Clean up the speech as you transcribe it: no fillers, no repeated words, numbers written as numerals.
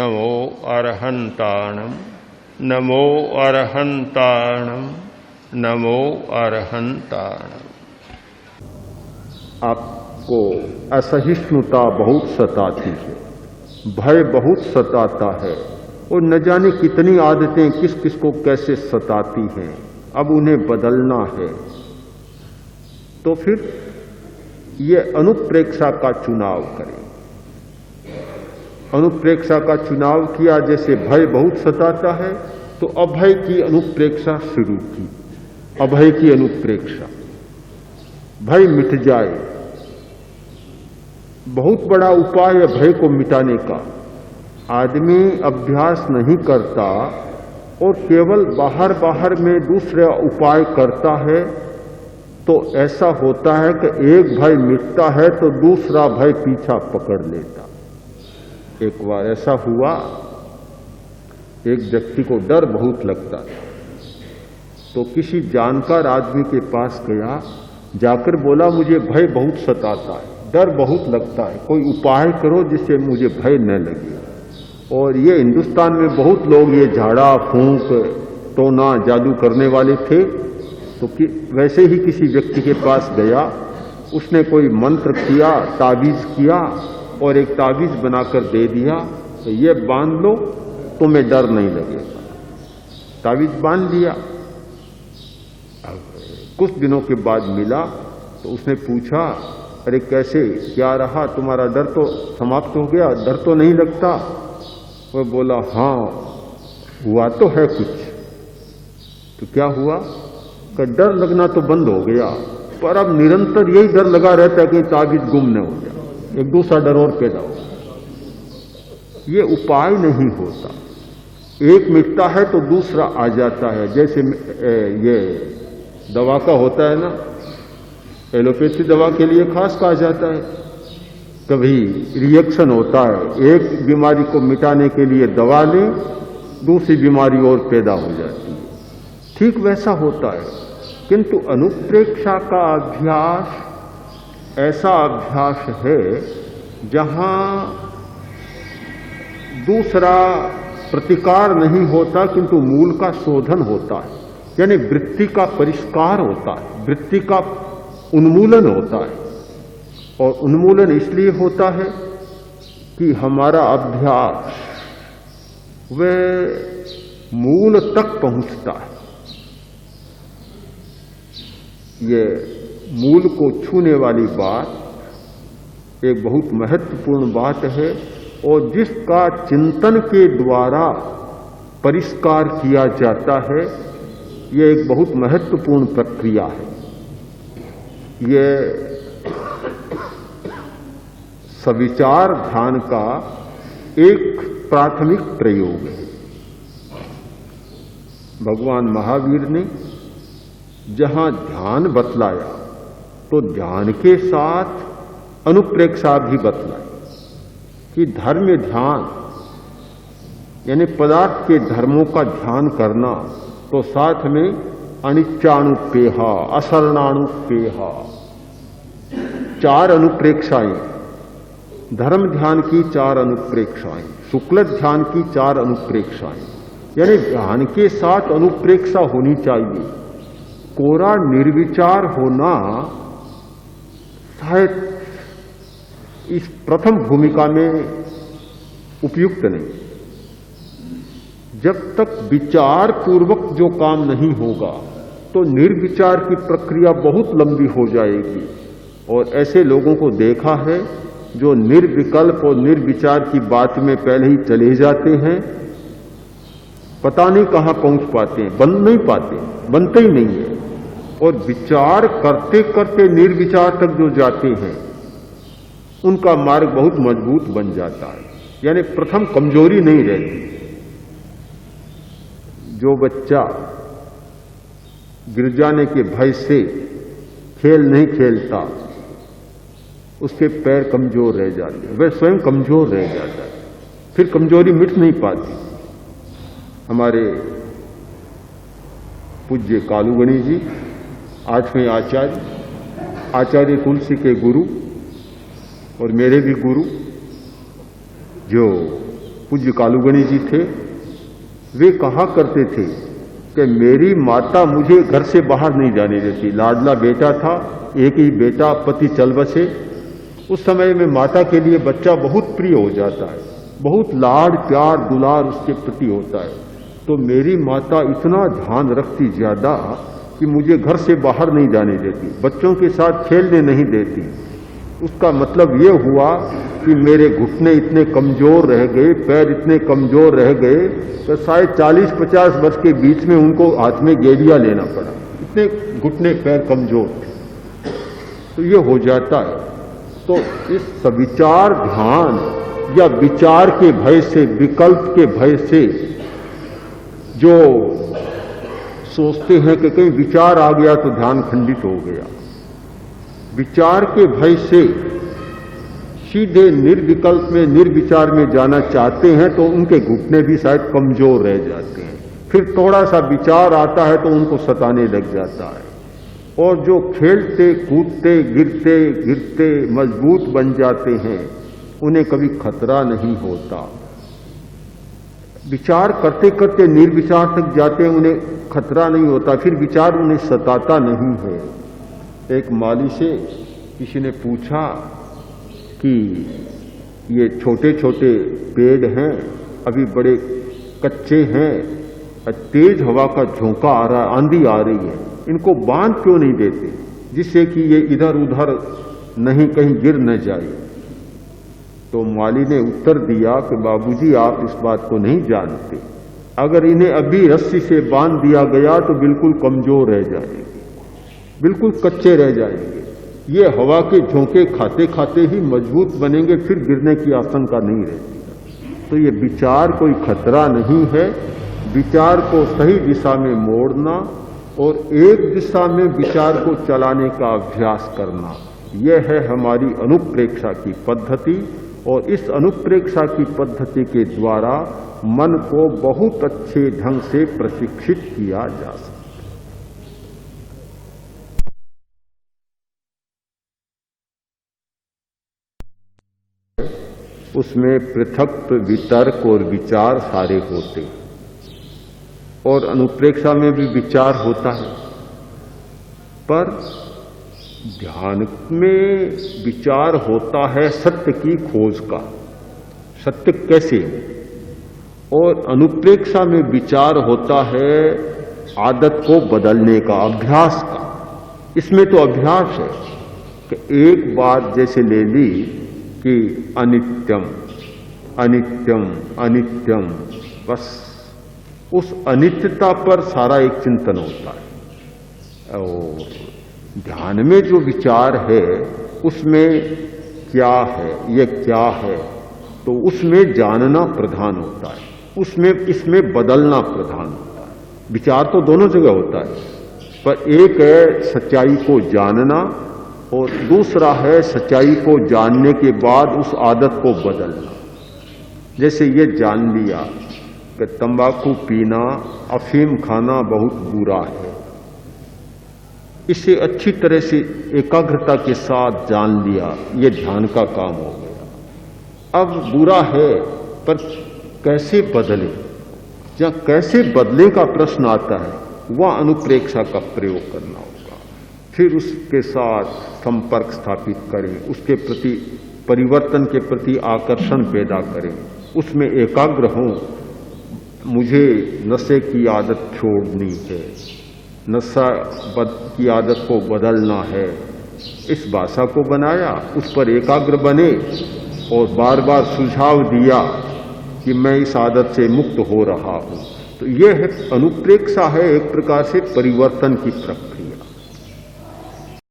नमो अरहंताणम नमो अरहंताणम नमो अरहंताणम। आपको असहिष्णुता बहुत सताती है, भय बहुत सताता है और न जाने कितनी आदतें किस किस को कैसे सताती हैं। अब उन्हें बदलना है तो फिर ये अनुप्रेक्षा का चुनाव करें। अनुप्रेक्षा का चुनाव किया, जैसे भय बहुत सताता है तो अभय की अनुप्रेक्षा शुरू की। अभय की अनुप्रेक्षा, भय मिट जाए। बहुत बड़ा उपाय है भय को मिटाने का। आदमी अभ्यास नहीं करता और केवल बाहर बाहर में दूसरा उपाय करता है तो ऐसा होता है कि एक भय मिटता है तो दूसरा भय पीछा पकड़ लेता। एक बार ऐसा हुआ, एक व्यक्ति को डर बहुत लगता था तो किसी जानकार आदमी के पास गया, जाकर बोला मुझे भय बहुत सताता है, डर बहुत लगता है, कोई उपाय करो जिससे मुझे भय न लगे। और ये हिंदुस्तान में बहुत लोग ये झाड़ा फूंक टोना जादू करने वाले थे, तो वैसे ही किसी व्यक्ति के पास गया, उसने कोई मंत्र किया, ताबीज किया और एक ताबीज बनाकर दे दिया, तो ये बांध लो तुम्हें डर नहीं लगेगा। ताबीज बांध दिया। कुछ दिनों के बाद मिला तो उसने पूछा, अरे कैसे, क्या रहा, तुम्हारा डर तो समाप्त हो गया, डर तो नहीं लगता? वह बोला हाँ हुआ तो है कुछ। तो क्या हुआ? कि डर लगना तो बंद हो गया, पर अब निरंतर यही डर लगा रहता है कि ताबीज गुम न हो जाए, एक दूसरा डर और पैदा हो। ये उपाय नहीं होता, एक मिटता है तो दूसरा आ जाता है। जैसे ये दवा का होता है ना, एलोपैथी दवा के लिए खास कहा जाता है, कभी रिएक्शन होता है, एक बीमारी को मिटाने के लिए दवा लें, दूसरी बीमारी और पैदा हो जाती है। ठीक वैसा होता है, किंतु अनुप्रेक्षा का अभ्यास ऐसा अभ्यास है जहां दूसरा प्रतिकार नहीं होता किंतु मूल का शोधन होता है, यानी वृत्ति का परिष्कार होता है, वृत्ति का उन्मूलन होता है। और उन्मूलन इसलिए होता है कि हमारा अभ्यास वह मूल तक पहुंचता है। ये मूल को छूने वाली बात एक बहुत महत्वपूर्ण बात है और जिसका चिंतन के द्वारा परिष्कार किया जाता है, यह एक बहुत महत्वपूर्ण प्रक्रिया है। यह सविचार ध्यान का एक प्राथमिक प्रयोग है। भगवान महावीर ने जहां ध्यान बतलाया तो ध्यान के साथ अनुप्रेक्षा भी बतलाई कि धर्म ध्यान यानी पदार्थ के धर्मों का ध्यान करना, तो साथ में अनिच्चानुपेहा, असरणानुपेहा, चार अनुप्रेक्षाएं, धर्म ध्यान की चार अनुप्रेक्षाएं, शुक्ल ध्यान की चार अनुप्रेक्षाएं, यानी ध्यान के साथ अनुप्रेक्षा होनी चाहिए। कोरा निर्विचार होना शायद इस प्रथम भूमिका में उपयुक्त नहीं। जब तक विचार पूर्वक जो काम नहीं होगा तो निर्विचार की प्रक्रिया बहुत लंबी हो जाएगी। और ऐसे लोगों को देखा है जो निर्विकल्प और निर्विचार की बात में पहले ही चले जाते हैं, पता नहीं कहां पहुंच पाते हैं, बन नहीं पाते, बनते ही नहीं है। और विचार करते करते निर्विचार तक जो जाते हैं उनका मार्ग बहुत मजबूत बन जाता है, यानी प्रथम कमजोरी नहीं रहती। जो बच्चा गिर जाने के भय से खेल नहीं खेलता, उसके पैर कमजोर रह जाते हैं, वह स्वयं कमजोर रह जाता है, फिर कमजोरी मिट नहीं पाती। हमारे पूज्य कालूगणी जी 8वें आचार्य तुलसी के गुरु और मेरे भी गुरु, जो पूज्य कालूगणी जी थे, वे कहा करते थे कि मेरी माता मुझे घर से बाहर नहीं जाने देती। लाडला बेटा था, एक ही बेटा, पति चल बसे। उस समय में माता के लिए बच्चा बहुत प्रिय हो जाता है, बहुत लाड प्यार दुलार उसके प्रति होता है। तो मेरी माता इतना ध्यान रखती ज्यादा कि मुझे घर से बाहर नहीं जाने देती, बच्चों के साथ खेलने नहीं देती। उसका मतलब ये हुआ कि मेरे घुटने इतने कमजोर रह गए, पैर इतने कमजोर रह गए तो शायद 40-50 वर्ष के बीच में उनको हाथ में गेड़िया लेना पड़ा, इतने घुटने पैर कमजोर थे। तो ये हो जाता है। तो इस सविचार ध्यान या विचार के भय से, विकल्प के भय से जो सोचते हैं कि कहीं विचार आ गया तो ध्यान खंडित हो गया, विचार के भय से सीधे निर्विकल्प में, निर्विचार में जाना चाहते हैं तो उनके घुटने भी शायद कमजोर रह जाते हैं। फिर थोड़ा सा विचार आता है तो उनको सताने लग जाता है। और जो खेलते कूदते गिरते गिरते मजबूत बन जाते हैं, उन्हें कभी खतरा नहीं होता। विचार करते करते निर्विचार तक जाते हैं, उन्हें खतरा नहीं होता, फिर विचार उन्हें सताता नहीं है। एक माली से किसी ने पूछा कि ये छोटे छोटे पेड़ हैं, अभी बड़े कच्चे हैं, तेज हवा का झोंका आ रहा है, आंधी आ रही है, इनको बांध क्यों नहीं देते जिससे कि ये इधर उधर नहीं कहीं गिर न जाए। तो माली ने उत्तर दिया कि बाबूजी आप इस बात को नहीं जानते, अगर इन्हें अभी रस्सी से बांध दिया गया तो बिल्कुल कमजोर रह जाएंगे, बिल्कुल कच्चे रह जाएंगे। ये हवा के झोंके खाते खाते ही मजबूत बनेंगे, फिर गिरने की आशंका नहीं रहती। तो ये विचार कोई खतरा नहीं है। विचार को सही दिशा में मोड़ना और एक दिशा में विचार को चलाने का अभ्यास करना, यह है हमारी अनुप्रेक्षा की पद्धति। और इस अनुप्रेक्षा की पद्धति के द्वारा मन को बहुत अच्छे ढंग से प्रशिक्षित किया जा सकता है। उसमें पृथक वितर्क और विचार सारे होते, और अनुप्रेक्षा में भी विचार होता है, पर ध्यान में विचार होता है सत्य की खोज का, सत्य कैसे, और अनुप्रेक्षा में विचार होता है आदत को बदलने का, अभ्यास का। इसमें तो अभ्यास है कि एक बात जैसे ले ली कि अनित्यम अनित्यम अनित्यम, बस उस अनित्यता पर सारा एक चिंतन होता है। और ध्यान में जो विचार है उसमें क्या है, ये क्या है, तो उसमें जानना प्रधान होता है, उसमें इसमें बदलना प्रधान होता है। विचार तो दोनों जगह होता है, पर एक है सच्चाई को जानना और दूसरा है सच्चाई को जानने के बाद उस आदत को बदलना। जैसे ये जान लिया कि तंबाकू पीना, अफीम खाना बहुत बुरा है, इसे अच्छी तरह से एकाग्रता के साथ जान लिया, ये ध्यान का काम हो गया। अब बुरा है पर कैसे बदले, जब कैसे बदले का प्रश्न आता है, वह अनुप्रेक्षा का प्रयोग करना होगा। फिर उसके साथ संपर्क स्थापित करें, उसके प्रति परिवर्तन के प्रति आकर्षण पैदा करें, उसमें एकाग्र हों। मुझे नशे की आदत छोड़नी है, नशा की आदत को बदलना है, इस भाषा को बनाया, उस पर एकाग्र बने और बार बार सुझाव दिया कि मैं इस आदत से मुक्त हो रहा हूं। तो यह है अनुप्रेक्षा, है एक प्रकार से परिवर्तन की प्रक्रिया।